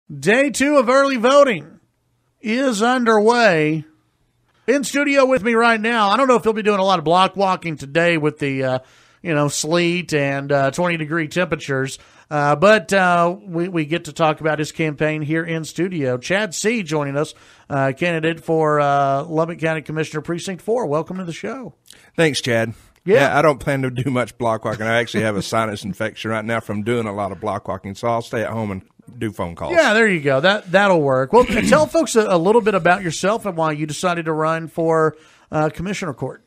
Day 2 of early voting is underway. In studio with me right now, I don't know if he'll be doing a lot of block walking today with the, sleet and 20-degree temperatures, but we get to talk about his campaign here in studio. Chad Seay joining us, candidate for Lubbock County Commissioner Precinct 4. Welcome to the show. Thanks, Chad. Yeah, I don't plan to do much block walking. I actually have a sinus infection right now from doing a lot of block walking, so I'll stay at home and do phone calls. Yeah, there you go. That'll work. Well, tell folks a little bit about yourself and why you decided to run for Commissioner Court.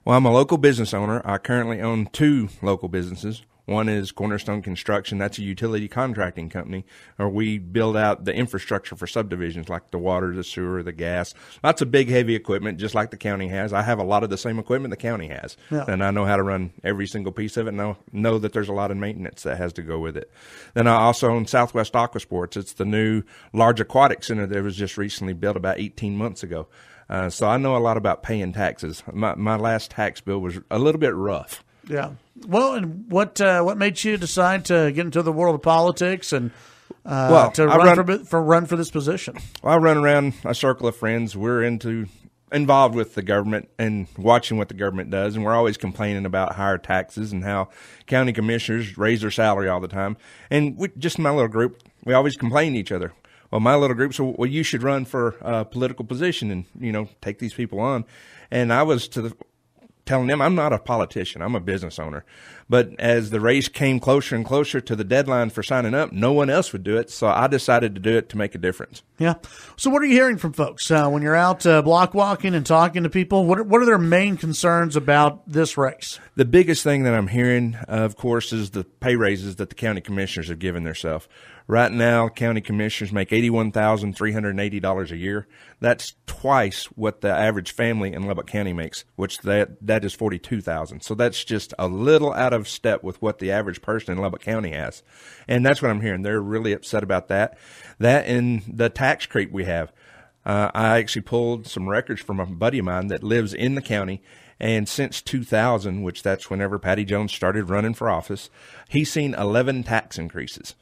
Well, I'm a local business owner. I currently own 2 local businesses. One is Cornerstone Construction. That's a utility contracting company where we build out the infrastructure for subdivisions like the water, the sewer, the gas. Lots of big, heavy equipment, just like the county has. I have a lot of the same equipment the county has, and I know how to run every single piece of it, and I know that there's a lot of maintenance that has to go with it. Then I also own Southwest Aquasports. It's the new large aquatic center that was just recently built about 18 months ago. So I know a lot about paying taxes. My last tax bill was a little bit rough. Yeah. Well, and what made you decide to get into the world of politics and to run for this position? Well, I run around a circle of friends. We're involved with the government and watching what the government does, and we're always complaining about higher taxes and how county commissioners raise their salary all the time. And just my little group, we always complain to each other. Well, my little group said, well, you should run for a political position and, take these people on. And I was telling them I'm not a politician. I'm a business owner. But as the race came closer and closer to the deadline for signing up, no one else would do it. So I decided to do it to make a difference. Yeah. So what are you hearing from folks when you're out block walking and talking to people? What are their main concerns about this race? The biggest thing that I'm hearing, of course, is the pay raises that the county commissioners have given themselves. Right now, county commissioners make $81,380 a year. That's twice what the average family in Lubbock County makes, which that is $42,000. So that's just a little out of step with what the average person in Lubbock County has. And that's what I'm hearing. They're really upset about that. That and the tax creep we have. I actually pulled some records from a buddy of mine that lives in the county, and since 2000, which that's whenever Patty Jones started running for office, he's seen 11 tax increases.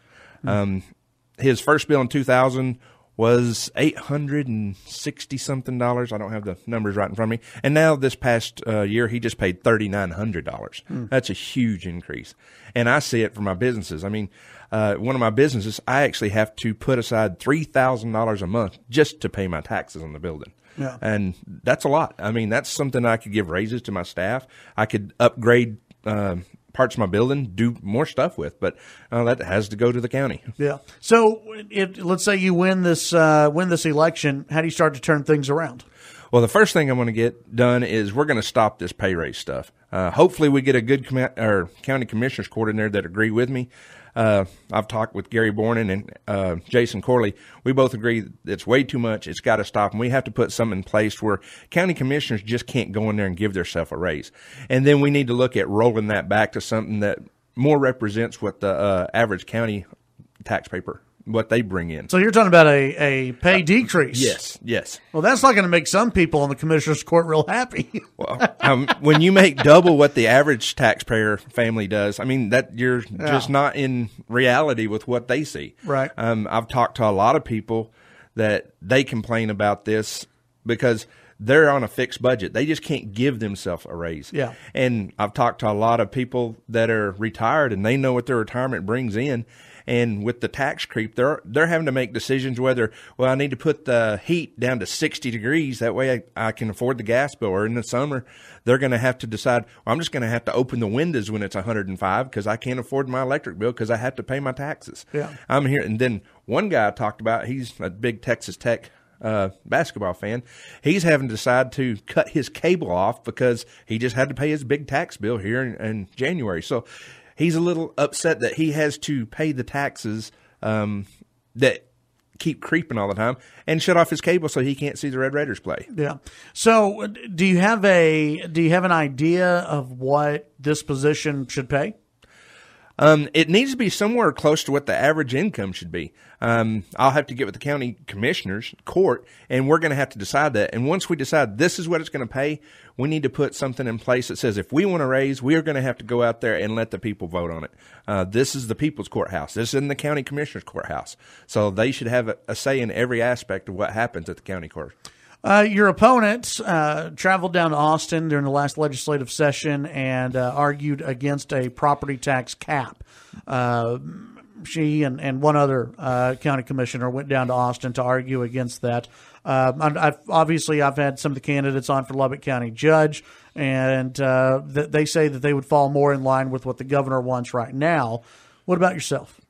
His first bill in 2000 was $860-something. I don't have the numbers right in front of me. And now this past year, he just paid $3,900. That's a huge increase. And I see it for my businesses. I mean, one of my businesses, I actually have to put aside $3,000 a month just to pay my taxes on the building. Yeah. And that's a lot. I mean, that's something I could give raises to my staff. I could upgrade parts of my building, do more stuff with, but that has to go to the county. Yeah. So let's say you win this election, how do you start to turn things around? Well, the first thing I want to get done is we're going to stop this pay raise stuff. Hopefully we get a good county commissioners court in there that agree with me. I've talked with Gary Bornan and Jason Corley. We both agree it's way too much. It's got to stop, and we have to put something in place where county commissioners just can't go in there and give themselves a raise. And then we need to look at rolling that back to something that more represents what the average county taxpayer, what they bring in. So you're talking about a pay decrease? Yes. Well, that's not going to make some people on the commissioner's court real happy. Well, when you make double what the average taxpayer family does, I mean, that you're just not in reality with what they see. Right. I've talked to a lot of people that they complain about this because they're on a fixed budget. They just can't give themselves a raise. Yeah. And I've talked to a lot of people that are retired and they know what their retirement brings in. And with the tax creep, they're having to make decisions whether, well, I need to put the heat down to 60 degrees. That way I can afford the gas bill. Or in the summer, they're going to have to decide, well, I'm just going to have to open the windows when it's 105 because I can't afford my electric bill because I have to pay my taxes. Yeah. I'm here. And then one guy I talked about, he's a big Texas Tech basketball fan. He's having to decide to cut his cable off because he just had to pay his big tax bill here in January. So he's a little upset that he has to pay the taxes that keep creeping all the time and shut off his cable so he can't see the Red Raiders play. Yeah. So do you have an idea of what this position should pay? It needs to be somewhere close to what the average income should be. I'll have to get with the county commissioners court, and we're going to have to decide that. And once we decide this is what it's going to pay, we need to put something in place that says if we want to raise, we are going to have to go out there and let the people vote on it. This is the people's courthouse. This isn't the county commissioner's courthouse. So they should have a say in every aspect of what happens at the county court. Your opponent traveled down to Austin during the last legislative session and argued against a property tax cap. She and one other county commissioner went down to Austin to argue against that. I've had some of the candidates on for Lubbock County judge, and they say that they would fall more in line with what the governor wants right now. What about yourself?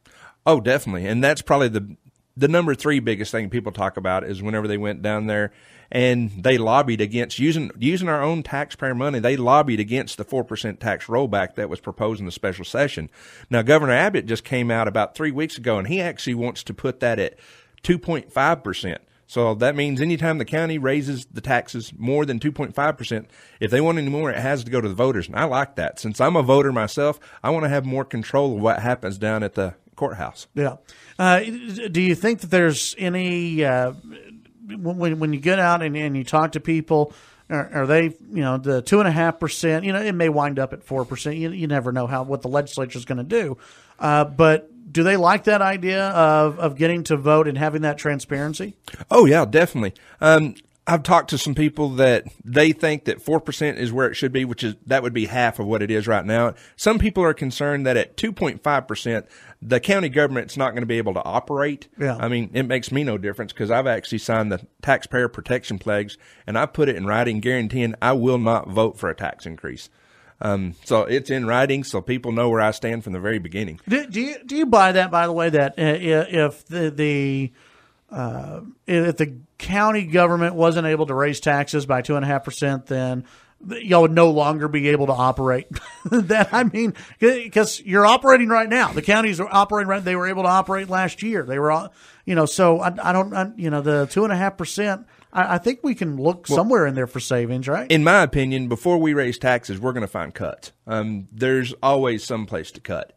Oh, definitely. And that's probably the number 3 biggest thing people talk about is whenever they went down there and they lobbied against using our own taxpayer money. They lobbied against the 4% tax rollback that was proposed in the special session. Now, Governor Abbott just came out about 3 weeks ago, and he actually wants to put that at 2.5%. So that means anytime the county raises the taxes more than 2.5%, if they want any more, it has to go to the voters. And I like that. Since I'm a voter myself, I want to have more control of what happens down at the courthouse. Yeah. Do you think that there's any when you get out and you talk to people, are they, the 2.5%, it may wind up at 4%. You never know what the legislature is going to do. But do they like that idea of getting to vote and having that transparency? Oh, yeah, definitely. I've talked to some people that they think that 4% is where it should be, that would be half of what it is right now. Some people are concerned that at 2.5%, the county government's not going to be able to operate. Yeah. I mean, it makes me no difference because I've actually signed the taxpayer protection pledge, and I put it in writing guaranteeing I will not vote for a tax increase. So it's in writing, so people know where I stand from the very beginning. Do you buy that, by the way, that if the county government wasn't able to raise taxes by 2.5%, then y'all would no longer be able to operate? Because you're operating right now. The counties are operating right. They were able to operate last year. They were, so the 2.5%. I think we can look somewhere in there for savings, right? In my opinion, before we raise taxes, we're going to find cuts. There's always some place to cut.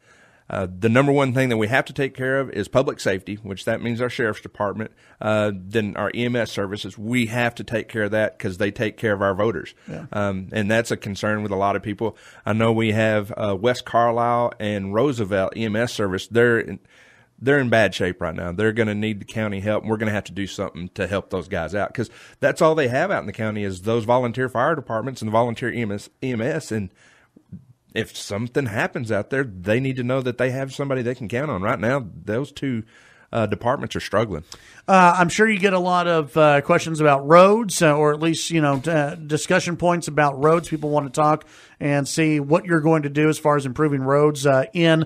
The number one thing that we have to take care of is public safety, which that means our sheriff's department, then our EMS services. We have to take care of that because they take care of our voters. Yeah. And that's a concern with a lot of people. I know we have West Carlisle and Roosevelt EMS service. They're in bad shape right now. They're going to need the county help. We're going to have to do something to help those guys out because that's all they have out in the county is those volunteer fire departments and the volunteer EMS. And if something happens out there, they need to know that they have somebody they can count on. Right now, those two departments are struggling. I'm sure you get a lot of questions about roads, or at least discussion points about roads. People want to talk and see what you're going to do as far as improving roads in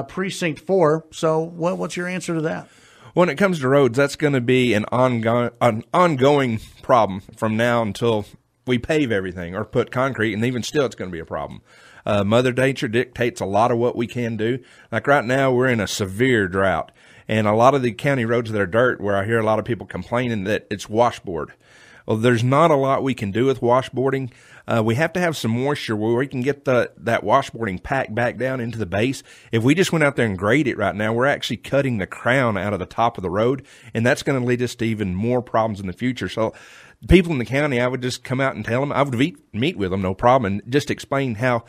Precinct 4. So, what's your answer to that? When it comes to roads, that's going to be an ongoing problem from now until we pave everything or put concrete, and even still, it's going to be a problem. Mother Nature dictates a lot of what we can do. Like right now, we're in a severe drought, and a lot of the county roads that are dirt, where I hear a lot of people complaining that it's washboard. Well, there's not a lot we can do with washboarding. We have to have some moisture where we can get that washboarding packed back down into the base. If we just went out there and grade it right now, we're actually cutting the crown out of the top of the road, and that's going to lead us to even more problems in the future. So people in the county, I would just come out and tell them, I would meet with them, no problem, and just explain how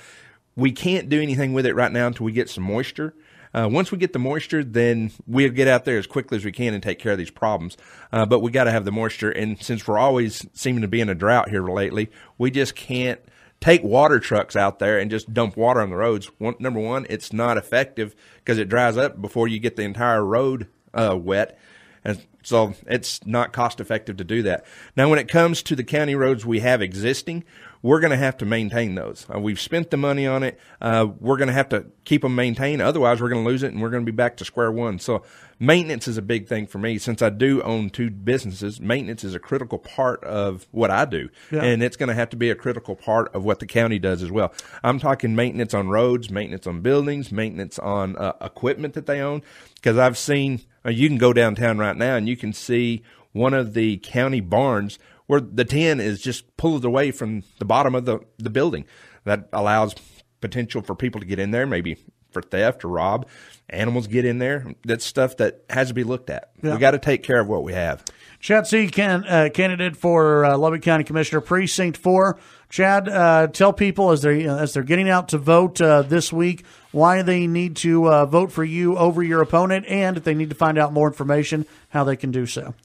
we can't do anything with it right now until we get some moisture. Once we get the moisture, then we'll get out there as quickly as we can and take care of these problems. But we got to have the moisture. And since we're always seeming to be in a drought here lately, we just can't take water trucks out there and just dump water on the roads. Number one, it's not effective because it dries up before you get the entire road wet. And so it's not cost effective to do that. Now, when it comes to the county roads we have existing, we're going to have to maintain those. We've spent the money on it. We're going to have to keep them maintained. Otherwise, we're going to lose it, and we're going to be back to square one. So maintenance is a big thing for me. Since I do own 2 businesses, maintenance is a critical part of what I do. Yeah. And it's going to have to be a critical part of what the county does as well. I'm talking maintenance on roads, maintenance on buildings, maintenance on equipment that they own. Because I've seen, you can go downtown right now, and you can see one of the county barns where the tin is just pulled away from the bottom of the building. That allows potential for people to get in there, maybe for theft or rob. Animals get in there. That's stuff that has to be looked at. Yeah. We got to take care of what we have. Chad Seay, candidate for Lubbock County Commissioner Precinct 4. Chad, tell people as they're getting out to vote this week why they need to vote for you over your opponent, and if they need to find out more information, how they can do so.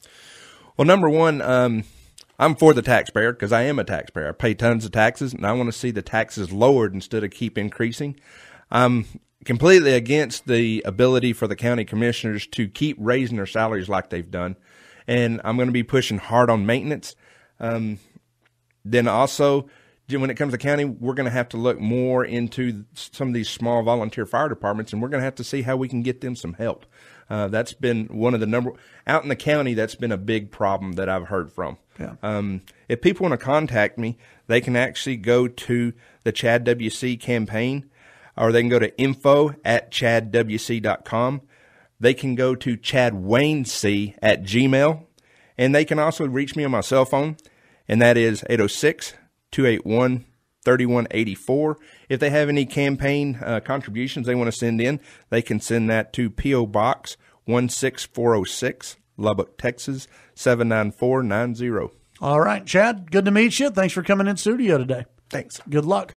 Well, number one, I'm for the taxpayer because I am a taxpayer. I pay tons of taxes, and I want to see the taxes lowered instead of keep increasing. I'm completely against the ability for the county commissioners to keep raising their salaries like they've done. And I'm going to be pushing hard on maintenance. Then also, when it comes to county, we're going to have to look more into some of these small volunteer fire departments, and we're going to have to see how we can get them some help. That's been one of the out in the county, that's been a big problem that I've heard from. Yeah. If people want to contact me, they can actually go to the Chad WC campaign, or they can go to info@chadwc.com. They can go to chadwaynesea@gmail, and they can also reach me on my cell phone, and that is 806-281-3184. If they have any campaign contributions they want to send in, they can send that to P.O. Box 16406, Lubbock, Texas 79490. All right, Chad, good to meet you. Thanks for coming in studio today. Thanks. Good luck.